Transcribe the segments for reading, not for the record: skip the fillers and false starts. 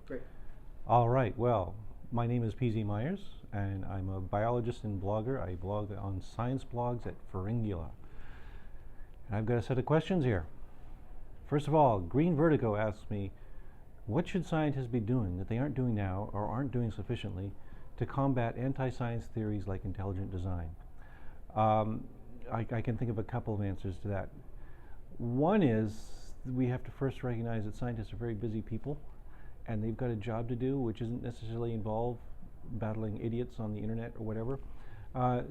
Great. All right, well, my name is PZ Myers, and I'm a biologist and blogger. I blog on science blogs at Pharyngula. And I've got a set of questions here. First of all, Green Vertigo asks me, what should scientists be doing that they aren't doing now or aren't doing sufficiently to combat anti-science theories like intelligent design? I can think of a couple of answers to that. One is we have to first recognize that scientists are very busy people and they've got a job to do which isn't necessarily involve battling idiots on the internet or whatever.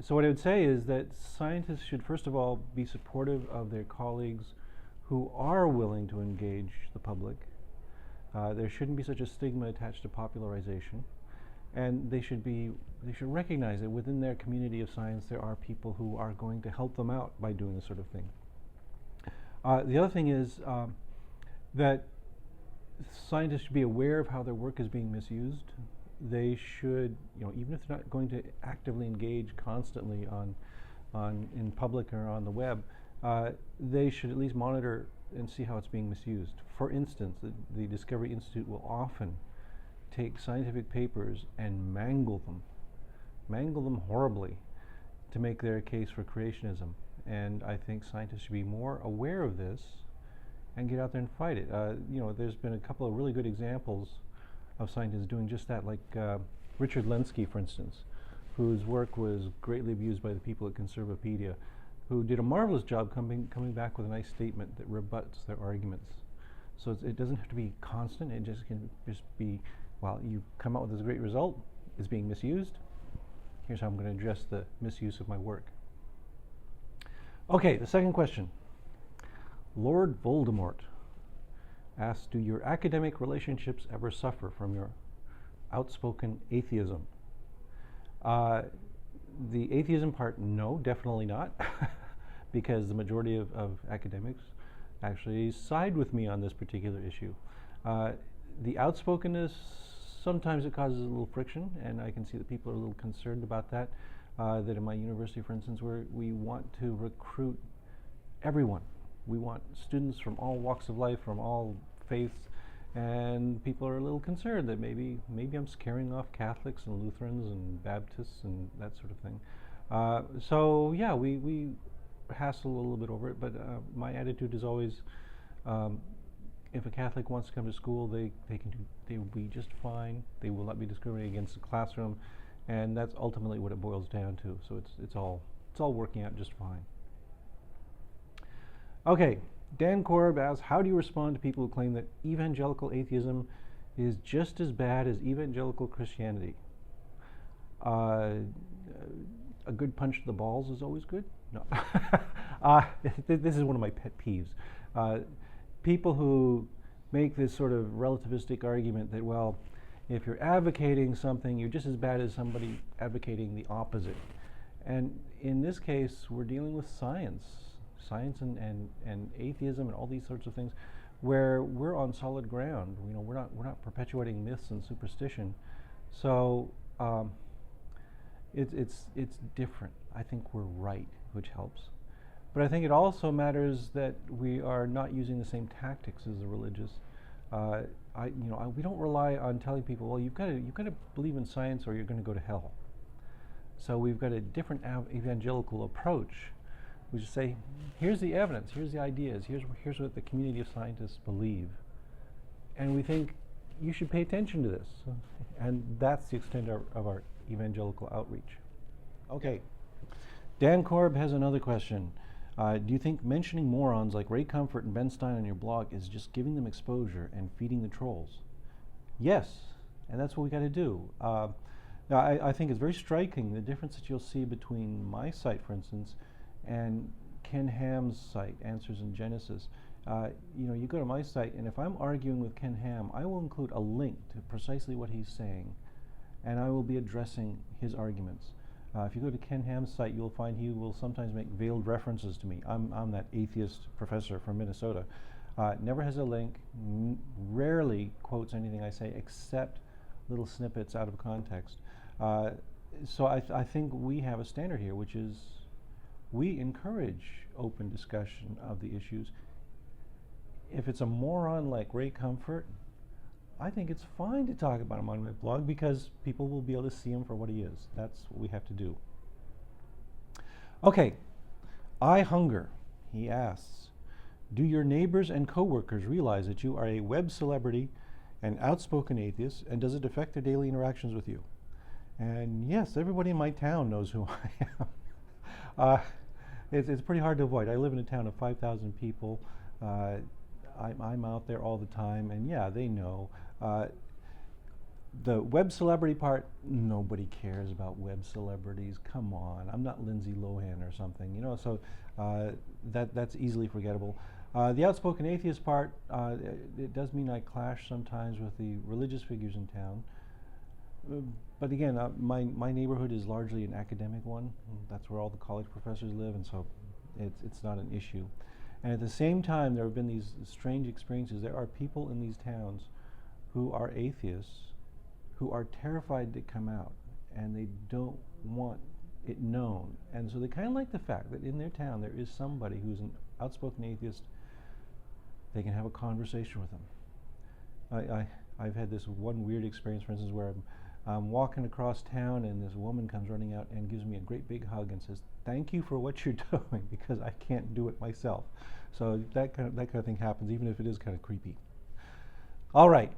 So what I would say is that scientists should first of all be supportive of their colleagues who are willing to engage the public. There shouldn't be such a stigma attached to popularization, and they should recognize that within their community of science there are people who are going to help them out by doing this sort of thing. The other thing is that scientists should be aware of how their work is being misused. They should, even if they're not going to actively engage constantly in public or on the web, they should at least monitor and see how it's being misused. For instance, the Discovery Institute will often take scientific papers and mangle them horribly to make their case for creationism. And I think scientists should be more aware of this and get out there and fight it. There's been a couple of really good examples of scientists doing just that, like Richard Lenski, for instance, whose work was greatly abused by the people at Conservapedia, who did a marvelous job coming back with a nice statement that rebuts their arguments. So it doesn't have to be constant. It can just be, well, you come out with this great result, it's being misused. Here's how I'm going to address the misuse of my work. Okay, the second question. Lord Voldemort asks, do your academic relationships ever suffer from your outspoken atheism? The atheism part, no, definitely not, because the majority of academics actually side with me on this particular issue. The outspokenness, sometimes it causes a little friction, and I can see that people are a little concerned about that. That in my university, for instance, where we want to recruit everyone. We want students from all walks of life, from all faiths, and people are a little concerned that maybe I'm scaring off Catholics and Lutherans and Baptists and that sort of thing. So yeah, we hassle a little bit over it, but my attitude is always, if a Catholic wants to come to school, they will be just fine. They will not be discriminated against the classroom, and that's ultimately what it boils down to. So it's all working out just fine. Okay, Dan Korb asks, how do you respond to people who claim that evangelical atheism is just as bad as evangelical Christianity? A good punch to the balls is always good? No. This is one of my pet peeves. People who make this sort of relativistic argument that, well, if you're advocating something, you're just as bad as somebody advocating the opposite. And in this case, we're dealing with science and atheism and all these sorts of things, where we're on solid ground. We're not perpetuating myths and superstition. So it's different. I think we're right, which helps. But I think it also matters that we are not using the same tactics as the religious. We don't rely on telling people, well, you've got to believe in science or you're going to go to hell. So we've got a different evangelical approach. We just say, here's the evidence, here's the ideas, here's what the community of scientists believe. And we think you should pay attention to this. And that's the extent of our evangelical outreach. Okay. Dan Korb has another question. Do you think mentioning morons like Ray Comfort and Ben Stein on your blog is just giving them exposure and feeding the trolls? Yes, and that's what we got to do. Now, I think it's very striking the difference that you'll see between my site, for instance, and Ken Ham's site, Answers in Genesis. You go to my site, and if I'm arguing with Ken Ham, I will include a link to precisely what he's saying, and I will be addressing his arguments. If you go to Ken Ham's site, you'll find he will sometimes make veiled references to me. I'm that atheist professor from Minnesota. Never has a link, rarely quotes anything I say except little snippets out of context. So I think we have a standard here, which is we encourage open discussion of the issues. If it's a moron like Ray Comfort, I think it's fine to talk about him on my blog because people will be able to see him for what he is. That's what we have to do. Okay, I Hunger, he asks, do your neighbors and coworkers realize that you are a web celebrity and outspoken atheist, and does it affect their daily interactions with you? And yes, everybody in my town knows who I am. It's pretty hard to avoid. I live in a town of 5,000 people. I'm out there all the time, and yeah, they know. The web celebrity part, nobody cares about web celebrities. Come on, I'm not Lindsay Lohan or something, you know. So that's easily forgettable. The outspoken atheist part, it does mean I clash sometimes with the religious figures in town. But again, my neighborhood is largely an academic one. That's where all the college professors live, and so it's not an issue. And at the same time, there have been these strange experiences. There are people in these towns who are atheists who are terrified to come out, and they don't want it known. And so they kind of like the fact that in their town there is somebody who's an outspoken atheist. They can have a conversation with them. I've had this one weird experience, for instance, where I'm walking across town and this woman comes running out and gives me a great big hug and says, "Thank you for what you're doing," because I can't do it myself. So that kind of thing happens, even if it is kind of creepy. All right.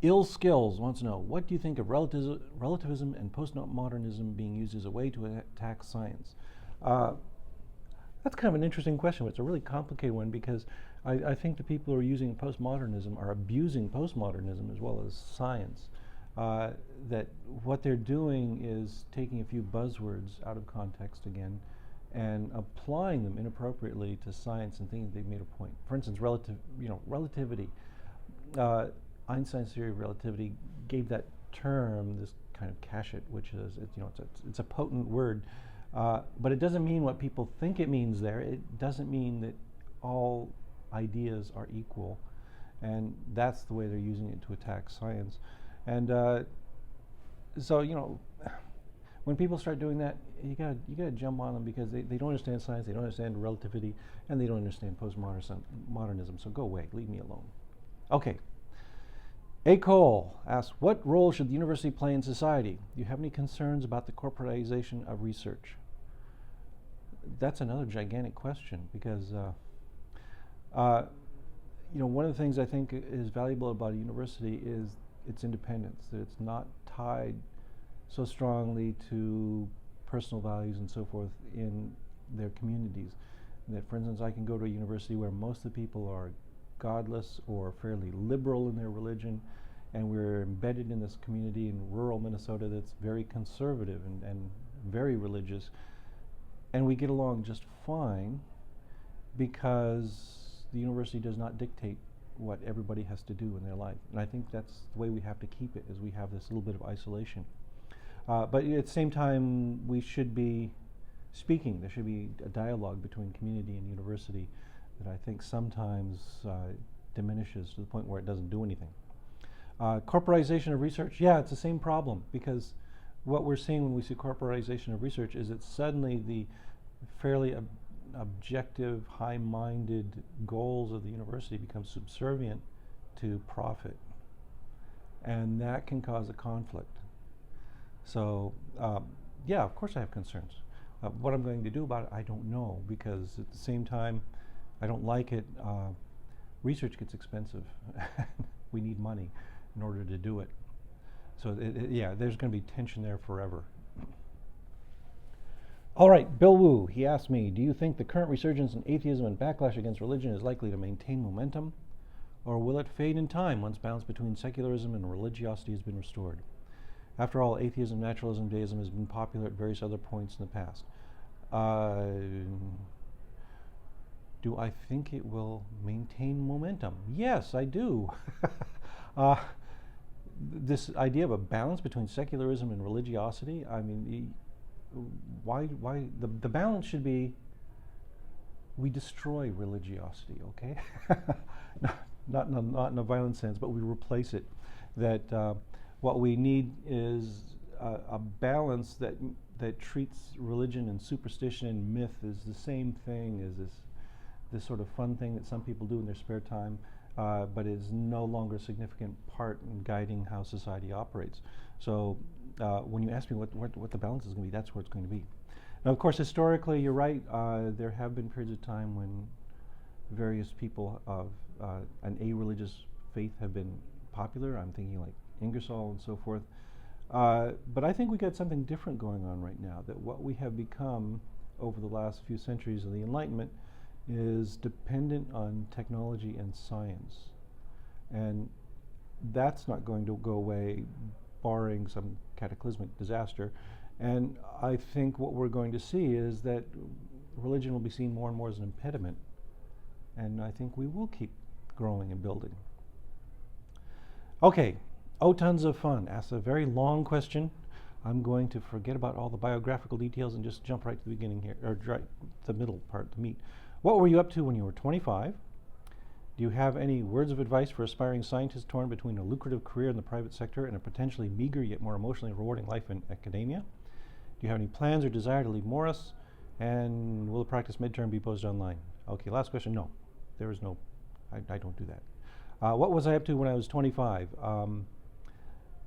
Ill Skills wants to know, what do you think of relativism and postmodernism being used as a way to attack science? That's kind of an interesting question. It's a really complicated one because I think the people who are using postmodernism are abusing postmodernism as well as science. That what they're doing is taking a few buzzwords out of context again and applying them inappropriately to science and thinking they've made a point. For instance, relativity. Einstein's theory of relativity gave that term this kind of cachet, which is it's a potent word, but it doesn't mean what people think it means there. It doesn't mean that all ideas are equal, and that's the way they're using it to attack science. And so when people start doing that, you gotta jump on them because they don't understand science, they don't understand relativity, and they don't understand postmodernism. So go away, leave me alone. Okay. A. Cole asks, what role should the university play in society? Do you have any concerns about the corporatization of research? That's another gigantic question because one of the things I think is valuable about a university is its independence, that it's not tied so strongly to personal values and so forth in their communities. And that, for instance, I can go to a university where most of the people are godless or fairly liberal in their religion, and we're embedded in this community in rural Minnesota that's very conservative and very religious, and we get along just fine because the university does not dictate what everybody has to do in their life. And I think that's the way we have to keep it, is we have this little bit of isolation. But at the same time, we should be speaking. There should be a dialogue between community and university that I think sometimes diminishes to the point where it doesn't do anything. Corporatization of research, yeah, it's the same problem, because what we're seeing when we see corporatization of research is that suddenly the fairly objective, high-minded goals of the university become subservient to profit, and that can cause a conflict. So yeah, of course I have concerns. What I'm going to do about it, I don't know, because at the same time, I don't like it. Research gets expensive. We need money in order to do it. So yeah, there's going to be tension there forever. All right, Bill Wu, he asked me, do you think the current resurgence in atheism and backlash against religion is likely to maintain momentum, or will it fade in time once balance between secularism and religiosity has been restored? After all, atheism, naturalism, deism has been popular at various other points in the past. Do I think it will maintain momentum? Yes, I do. This idea of a balance between secularism and religiosity, I mean, why the balance should be we destroy religiosity, okay? not in a violent sense, but we replace it. That what we need is a balance that treats religion and superstition and myth as the same thing as this sort of fun thing that some people do in their spare time. but is no longer a significant part in guiding how society operates. So when you ask me what the balance is going to be, that's where it's going to be. Now, of course, historically, you're right. There have been periods of time when various people of an a-religious faith have been popular. I'm thinking like Ingersoll and so forth. But I think we got something different going on right now, that what we have become over the last few centuries of the Enlightenment is dependent on technology and science. And that's not going to go away barring some cataclysmic disaster. And I think what we're going to see is that religion will be seen more and more as an impediment. And I think we will keep growing and building. Okay, tons of fun. Asks a very long question. I'm going to forget about all the biographical details and just jump right to the beginning here, or right the middle part, the meat. What were you up to when you were 25? Do you have any words of advice for aspiring scientists torn between a lucrative career in the private sector and a potentially meager yet more emotionally rewarding life in academia? Do you have any plans or desire to leave Morris? And will the practice midterm be posted online? Okay, last question. No, there is no, I don't do that. What was I up to when I was 25?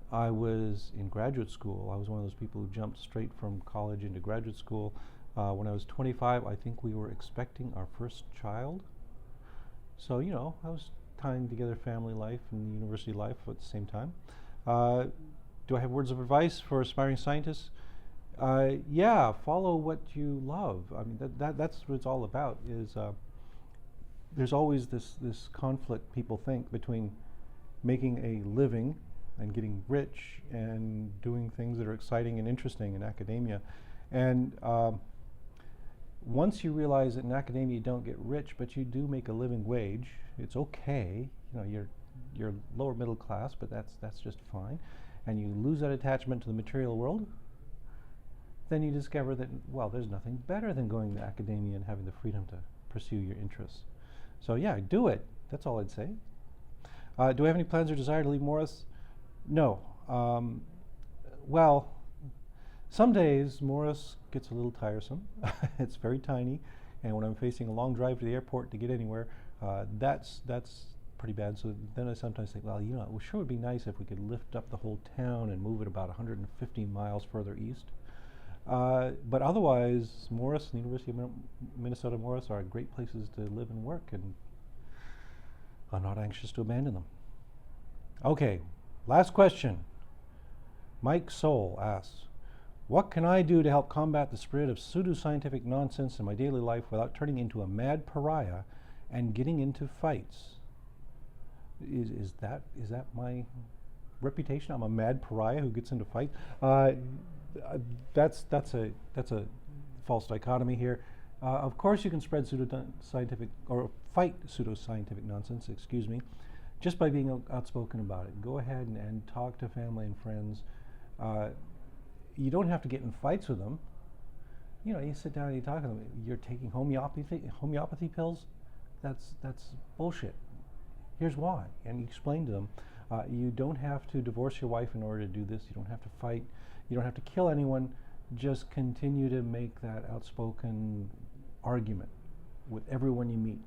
I was in graduate school. I was one of those people who jumped straight from college into graduate school. When I was 25, I think we were expecting our first child. So, you know, I was tying together family life and university life at the same time. Do I have words of advice for aspiring scientists? Yeah, follow what you love. I mean, that's what it's all about, is there's always this conflict, people think, between making a living and getting rich and doing things that are exciting and interesting in academia. And once you realize that in academia you don't get rich, but you do make a living wage, it's okay. You know, you're lower middle class, but that's just fine. And you lose that attachment to the material world, then you discover that, well, there's nothing better than going to academia and having the freedom to pursue your interests. So yeah, do it. That's all I'd say. Do I have any plans or desire to leave Morris? No. Well, some days Morris gets a little tiresome. It's very tiny, and when I'm facing a long drive to the airport to get anywhere, that's pretty bad. So then I sometimes think, well, you know, it sure would be nice if we could lift up the whole town and move it about 150 miles further east. But otherwise, Morris and the University of Minnesota Morris are great places to live and work, and I'm not anxious to abandon them. Okay, last question. Mike Soul asks, what can I do to help combat the spread of pseudoscientific nonsense in my daily life without turning into a mad pariah and getting into fights? Is that my reputation? I'm a mad pariah who gets into fights? That's a false dichotomy here. Of course you can spread pseudoscientific, or fight pseudoscientific nonsense, excuse me, just by being outspoken about it. Go ahead and talk to family and friends. You don't have to get in fights with them. You know, you sit down and you talk to them. You're taking homeopathy pills? That's bullshit. Here's why. And you explain to them, you don't have to divorce your wife in order to do this. You don't have to fight. You don't have to kill anyone. Just continue to make that outspoken argument with everyone you meet.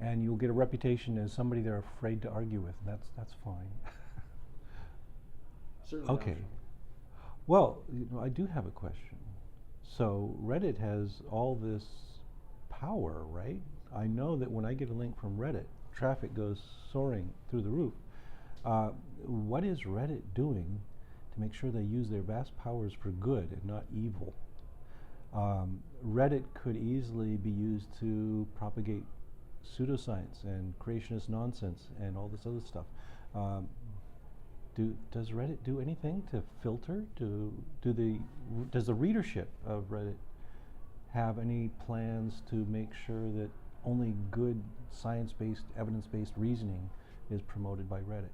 And you'll get a reputation as somebody they're afraid to argue with. That's fine. Certainly. Okay. Well, you know, I do have a question. So Reddit has all this power, right? I know that when I get a link from Reddit, traffic goes soaring through the roof. What is Reddit doing to make sure they use their vast powers for good and not evil? Reddit could easily be used to propagate pseudoscience and creationist nonsense and all this other stuff. Does Reddit do anything to filter? Does the readership of Reddit have any plans to make sure that only good science-based, evidence-based reasoning is promoted by Reddit?